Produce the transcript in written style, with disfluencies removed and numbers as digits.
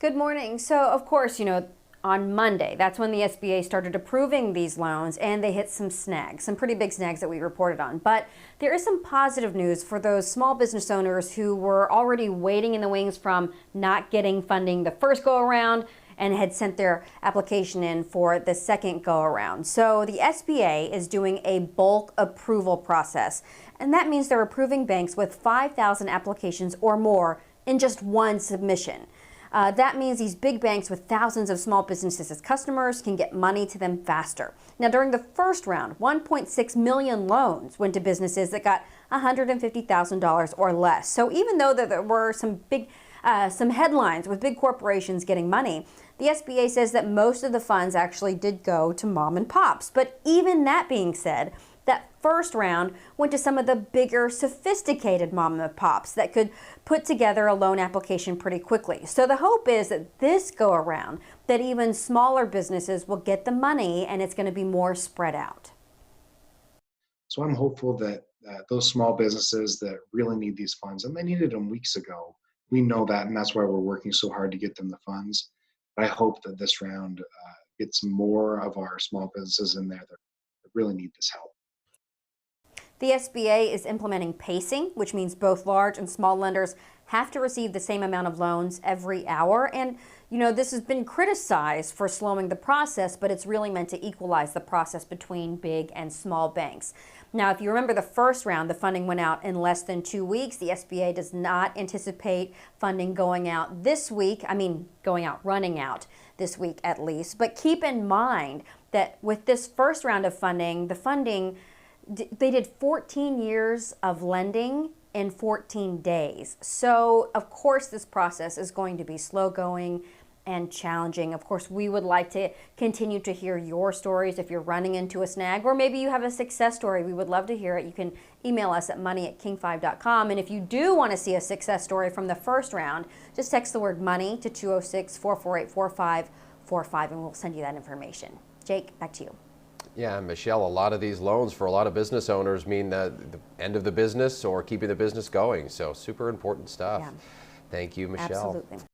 Good morning. So, of course, on Monday, that's when the SBA started approving these loans, and they hit some snags, some pretty big snags that we reported on. But there is some positive news for those small business owners who were already waiting in the wings from not getting funding the first go around and had sent their application in for the second go around. So the SBA is doing a bulk approval process, and that means they're approving banks with 5,000 applications or more in just one submission. That means these big banks with thousands of small businesses as customers can get money to them faster. Now, during the first round, 1.6 million loans went to businesses that got $150,000 or less. So even though there were some headlines with big corporations getting money, the SBA says that most of the funds actually did go to mom and pops. But even that being said, that first round went to some of the bigger, sophisticated mom and pops that could put together a loan application pretty quickly. So the hope is that this go around, that even smaller businesses will get the money and it's going to be more spread out. So I'm hopeful that those small businesses that really need these funds, and they needed them weeks ago, we know that, and that's why we're working so hard to get them the funds. But I hope that this round gets more of our small businesses in there that really need this help. The SBA is implementing pacing, which means both large and small lenders have to receive the same amount of loans every hour. And, this has been criticized for slowing the process, but it's really meant to equalize the process between big and small banks. Now, if you remember the first round, the funding went out in less than 2 weeks. The SBA does not anticipate funding going out this week. Running out this week at least. But keep in mind that with this first round of funding, they did 14 years of lending in 14 days. So, of course, this process is going to be slow going and challenging. Of course, we would like to continue to hear your stories if you're running into a snag, or maybe you have a success story. We would love to hear it. You can email us at money@king5.com. And if you do want to see a success story from the first round, just text the word money to 206-448-4545 and we'll send you that information. Jake, back to you. Yeah, Michelle, a lot of these loans for a lot of business owners mean the end of the business or keeping the business going. So super important stuff. Yeah. Thank you, Michelle. Absolutely.